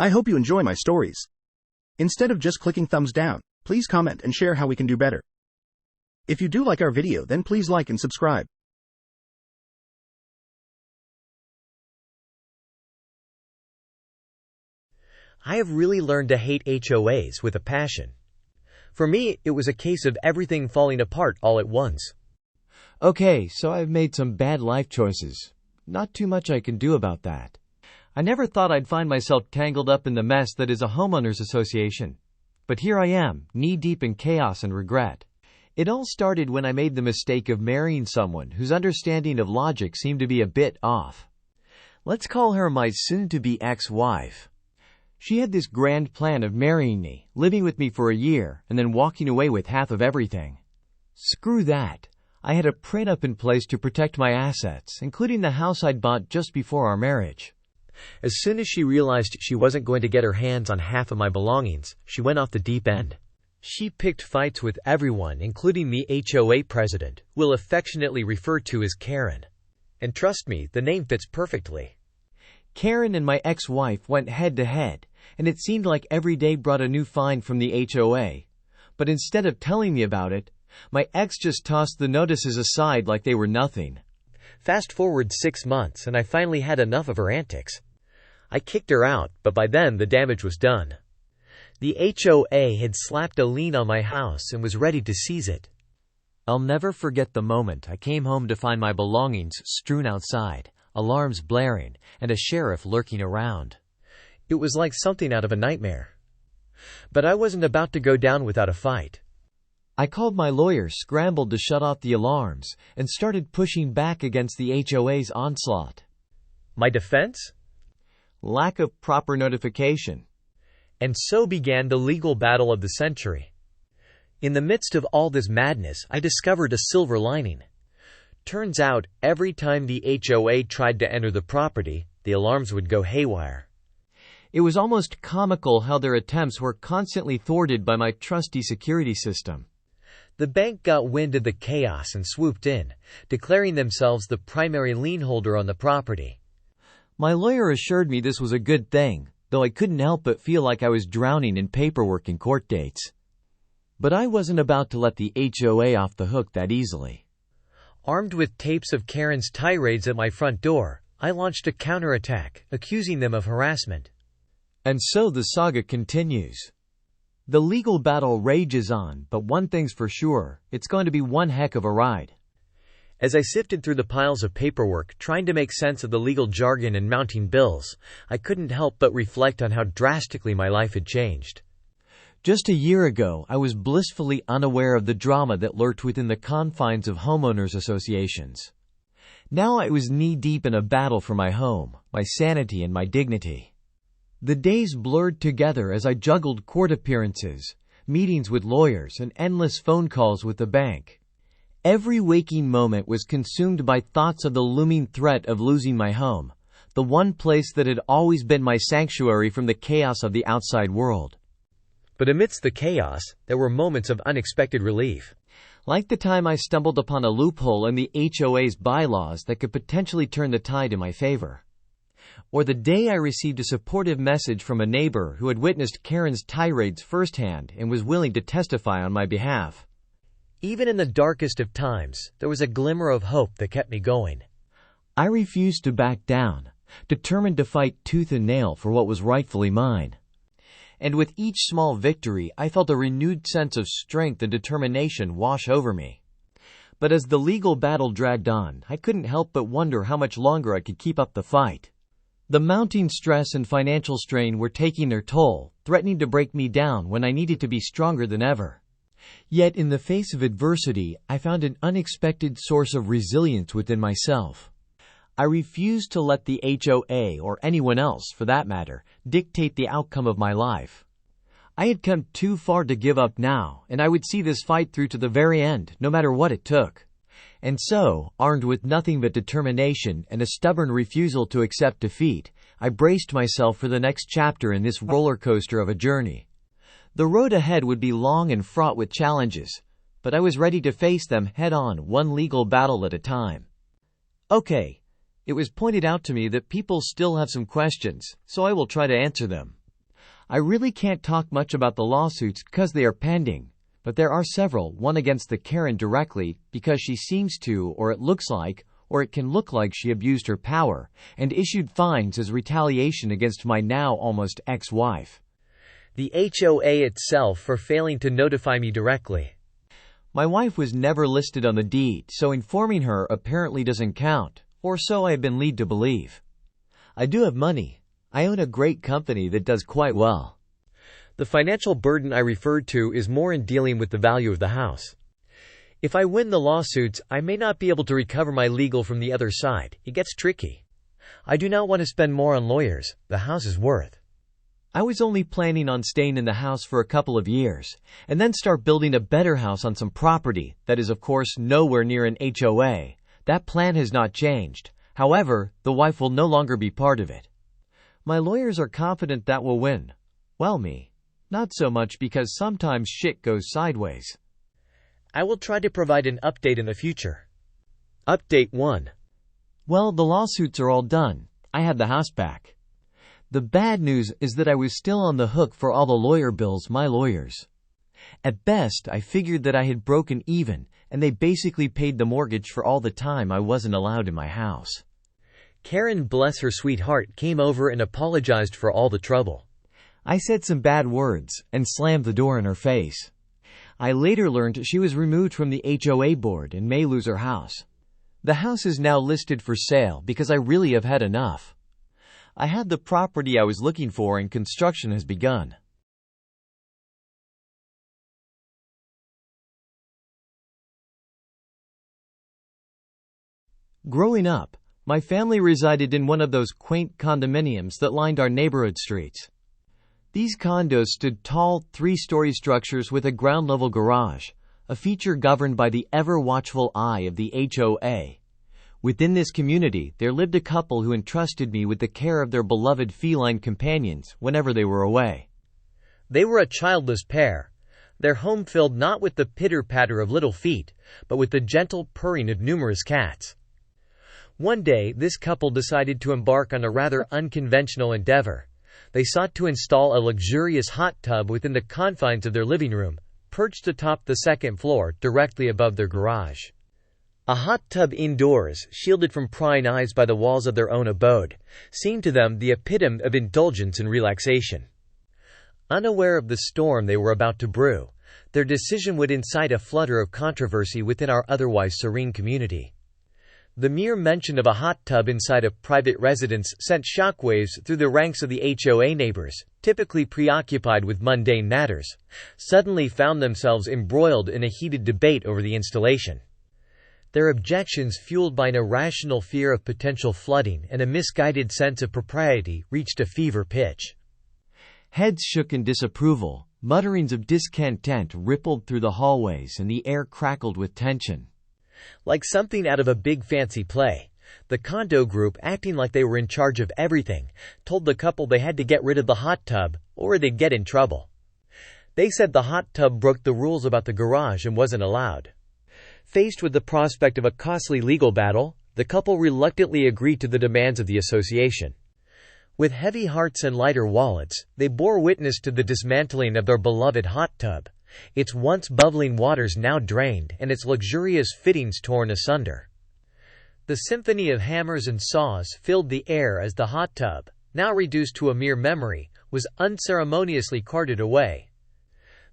I hope you enjoy my stories. Instead of just clicking thumbs down, please comment and share how we can do better. If you do like our video, then please like and subscribe. I have really learned to hate HOAs with a passion. For me, it was a case of everything falling apart all at once. Okay, so I've made some bad life choices. Not too much I can do about that. I never thought I'd find myself tangled up in the mess that is a homeowners association. But here I am, knee-deep in chaos and regret. It all started when I made the mistake of marrying someone whose understanding of logic seemed to be a bit off. Let's call her my soon-to-be ex-wife. She had this grand plan of marrying me, living with me for a year, and then walking away with half of everything. Screw that. I had a prenup in place to protect my assets, including the house I'd bought just before our marriage. As soon as she realized she wasn't going to get her hands on half of my belongings, she went off the deep end. She picked fights with everyone, including the HOA president, we'll affectionately refer to as Karen. And trust me, the name fits perfectly. Karen and my ex-wife went head-to-head, and it seemed like every day brought a new fine from the HOA. But instead of telling me about it, my ex just tossed the notices aside like they were nothing. Fast forward 6 months, and I finally had enough of her antics. I kicked her out, but by then the damage was done. The HOA had slapped a lien on my house and was ready to seize it. I'll never forget the moment I came home to find my belongings strewn outside, alarms blaring, and a sheriff lurking around. It was like something out of a nightmare. But I wasn't about to go down without a fight. I called my lawyer, scrambled to shut off the alarms, and started pushing back against the HOA's onslaught. My defense? Lack of proper notification. And so began the legal battle of the century. In the midst of all this madness, I discovered a silver lining. Turns out, every time the HOA tried to enter the property, the alarms would go haywire. It was almost comical how their attempts were constantly thwarted by my trusty security system. The bank got wind of the chaos and swooped in, declaring themselves the primary lien holder on the property. My lawyer assured me this was a good thing, though I couldn't help but feel like I was drowning in paperwork and court dates. But I wasn't about to let the HOA off the hook that easily. Armed with tapes of Karen's tirades at my front door, I launched a counterattack, accusing them of harassment. And so the saga continues. The legal battle rages on, but one thing's for sure, it's going to be one heck of a ride. As I sifted through the piles of paperwork, trying to make sense of the legal jargon and mounting bills, I couldn't help but reflect on how drastically my life had changed. Just a year ago, I was blissfully unaware of the drama that lurked within the confines of homeowners associations. Now I was knee-deep in a battle for my home, my sanity, and my dignity. The days blurred together as I juggled court appearances, meetings with lawyers, and endless phone calls with the bank. Every waking moment was consumed by thoughts of the looming threat of losing my home, the one place that had always been my sanctuary from the chaos of the outside world. But amidst the chaos, there were moments of unexpected relief. Like the time I stumbled upon a loophole in the HOA's bylaws that could potentially turn the tide in my favor. Or the day I received a supportive message from a neighbor who had witnessed Karen's tirades firsthand and was willing to testify on my behalf. Even in the darkest of times, there was a glimmer of hope that kept me going. I refused to back down, determined to fight tooth and nail for what was rightfully mine. And with each small victory, I felt a renewed sense of strength and determination wash over me. But as the legal battle dragged on, I couldn't help but wonder how much longer I could keep up the fight. The mounting stress and financial strain were taking their toll, threatening to break me down when I needed to be stronger than ever. Yet in the face of adversity, I found an unexpected source of resilience within myself. I refused to let the HOA, or anyone else for that matter, dictate the outcome of my life. I had come too far to give up now, and I would see this fight through to the very end, no matter what it took. And so, armed with nothing but determination and a stubborn refusal to accept defeat, I braced myself for the next chapter in this roller coaster of a journey. The road ahead would be long and fraught with challenges, but I was ready to face them head-on, one legal battle at a time. Okay, it was pointed out to me that people still have some questions, so I will try to answer them. I really can't talk much about the lawsuits because they are pending, but there are several, one against the Karen directly because she seems to, or it looks like, or it can look like she abused her power, and issued fines as retaliation against my now almost ex-wife. The HOA itself for failing to notify me directly. My wife was never listed on the deed, so informing her apparently doesn't count, or so I have been led to believe. I do have money. I own a great company that does quite well. The financial burden I referred to is more in dealing with the value of the house. If I win the lawsuits, I may not be able to recover my legal from the other side. It gets tricky. I do not want to spend more on lawyers. The house is worth. I was only planning on staying in the house for a couple of years, and then start building a better house on some property that is of course nowhere near an HOA. That plan has not changed. However, the wife will no longer be part of it. My lawyers are confident that will win. Well, me, not so much because sometimes shit goes sideways. I will try to provide an update in the future. Update 1. Well, the lawsuits are all done. I had the house back. The bad news is that I was still on the hook for all the lawyer bills, my lawyers. At best, I figured that I had broken even, and they basically paid the mortgage for all the time I wasn't allowed in my house. Karen, bless her sweetheart, came over and apologized for all the trouble. I said some bad words and slammed the door in her face. I later learned she was removed from the HOA board and may lose her house. The house is now listed for sale because I really have had enough. I had the property I was looking for and construction has begun. Growing up, my family resided in one of those quaint condominiums that lined our neighborhood streets. These condos stood tall, three-story structures with a ground-level garage, a feature governed by the ever-watchful eye of the HOA. Within this community, there lived a couple who entrusted me with the care of their beloved feline companions whenever they were away. They were a childless pair, their home filled not with the pitter-patter of little feet, but with the gentle purring of numerous cats. One day, this couple decided to embark on a rather unconventional endeavor. They sought to install a luxurious hot tub within the confines of their living room, perched atop the second floor, directly above their garage. A hot tub indoors, shielded from prying eyes by the walls of their own abode, seemed to them the epitome of indulgence and relaxation. Unaware of the storm they were about to brew, their decision would incite a flutter of controversy within our otherwise serene community. The mere mention of a hot tub inside a private residence sent shockwaves through the ranks of the HOA neighbors, typically preoccupied with mundane matters, suddenly found themselves embroiled in a heated debate over the installation. Their objections, fueled by an irrational fear of potential flooding and a misguided sense of propriety, reached a fever pitch. Heads shook in disapproval, mutterings of discontent rippled through the hallways, and the air crackled with tension. Like something out of a big fancy play, the condo group, acting like they were in charge of everything, told the couple they had to get rid of the hot tub or they'd get in trouble. They said the hot tub broke the rules about the garage and wasn't allowed. Faced with the prospect of a costly legal battle, the couple reluctantly agreed to the demands of the association. With heavy hearts and lighter wallets, they bore witness to the dismantling of their beloved hot tub, its once bubbling waters now drained and its luxurious fittings torn asunder. The symphony of hammers and saws filled the air as the hot tub, now reduced to a mere memory, was unceremoniously carted away.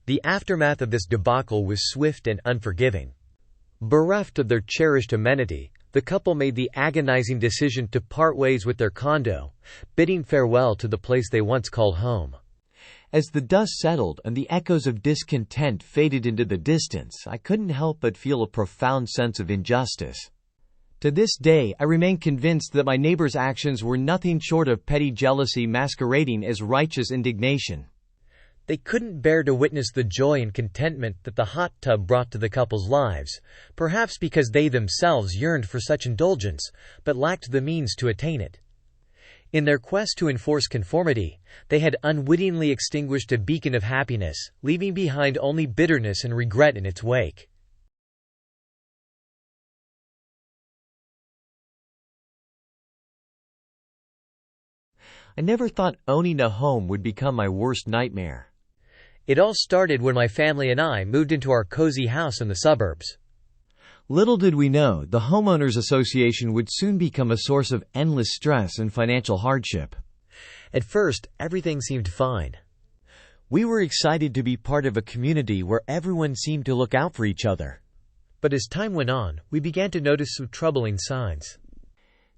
The aftermath of this debacle was swift and unforgiving. Bereft of their cherished amenity, the couple made the agonizing decision to part ways with their condo, bidding farewell to the place they once called home. As the dust settled and the echoes of discontent faded into the distance, I couldn't help but feel a profound sense of injustice. To this day, I remain convinced that my neighbors' actions were nothing short of petty jealousy masquerading as righteous indignation. They couldn't bear to witness the joy and contentment that the hot tub brought to the couple's lives, perhaps because they themselves yearned for such indulgence, but lacked the means to attain it. In their quest to enforce conformity, they had unwittingly extinguished a beacon of happiness, leaving behind only bitterness and regret in its wake. I never thought owning a home would become my worst nightmare. It all started when my family and I moved into our cozy house in the suburbs. Little did we know, the Homeowners Association would soon become a source of endless stress and financial hardship. At first, everything seemed fine. We were excited to be part of a community where everyone seemed to look out for each other. But as time went on, we began to notice some troubling signs.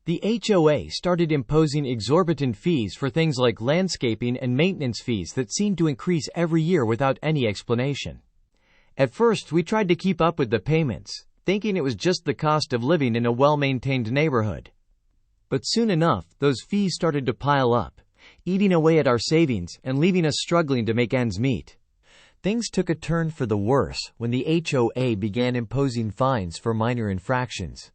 The HOA started imposing exorbitant fees for things like landscaping and maintenance fees that seemed to increase every year without any explanation. At first, we tried to keep up with the payments, thinking it was just the cost of living in a well-maintained neighborhood. But soon enough, those fees started to pile up, eating away at our savings and leaving us struggling to make ends meet. Things took a turn for the worse when the HOA began imposing fines for minor infractions.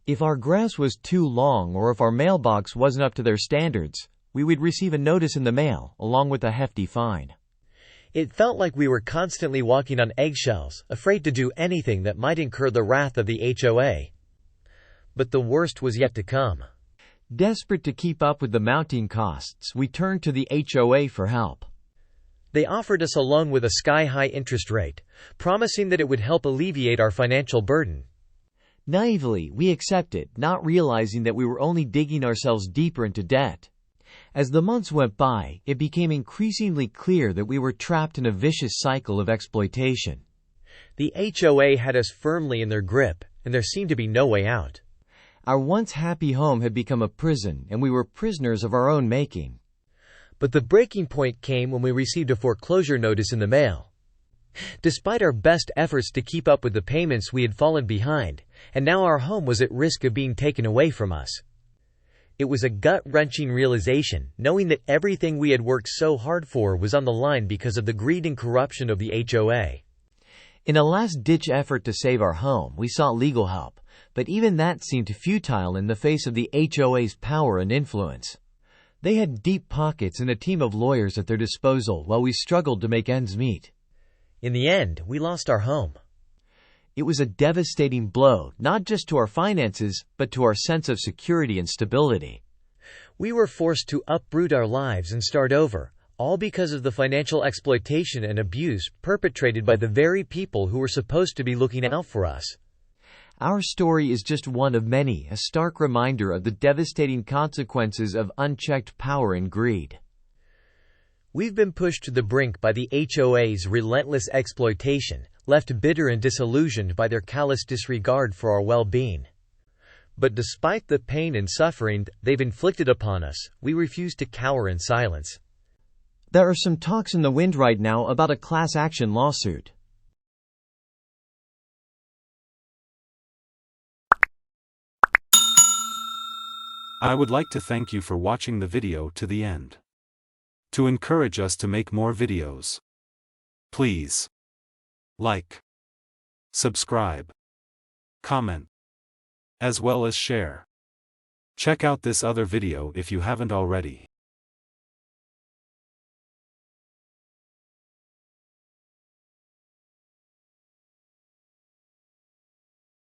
If our grass was too long or if our mailbox wasn't up to their standards, we would receive a notice in the mail, along with a hefty fine. It felt like we were constantly walking on eggshells, afraid to do anything that might incur the wrath of the HOA. But the worst was yet to come. Desperate to keep up with the mounting costs, we turned to the HOA for help. They offered us a loan with a sky-high interest rate, promising that it would help alleviate our financial burden. Naively, we accepted, not realizing that we were only digging ourselves deeper into debt. As the months went by, it became increasingly clear that we were trapped in a vicious cycle of exploitation. The HOA had us firmly in their grip, and there seemed to be no way out. Our once happy home had become a prison, and we were prisoners of our own making. But the breaking point came when we received a foreclosure notice in the mail. Despite our best efforts to keep up with the payments, we had fallen behind, and now our home was at risk of being taken away from us. It was a gut-wrenching realization, knowing that everything we had worked so hard for was on the line because of the greed and corruption of the HOA. In a last-ditch effort to save our home, we sought legal help, but even that seemed futile in the face of the HOA's power and influence. They had deep pockets and a team of lawyers at their disposal while we struggled to make ends meet. In the end, we lost our home. It was a devastating blow, not just to our finances, but to our sense of security and stability. We were forced to uproot our lives and start over, all because of the financial exploitation and abuse perpetrated by the very people who were supposed to be looking out for us. Our story is just one of many, a stark reminder of the devastating consequences of unchecked power and greed. We've been pushed to the brink by the HOA's relentless exploitation, left bitter and disillusioned by their callous disregard for our well-being. But despite the pain and suffering they've inflicted upon us, we refuse to cower in silence. There are some talks in the wind right now about a class action lawsuit. I would like to thank you for watching the video to the end. To encourage us to make more videos, please like, subscribe, comment, as well as share. Check out this other video if you haven't already.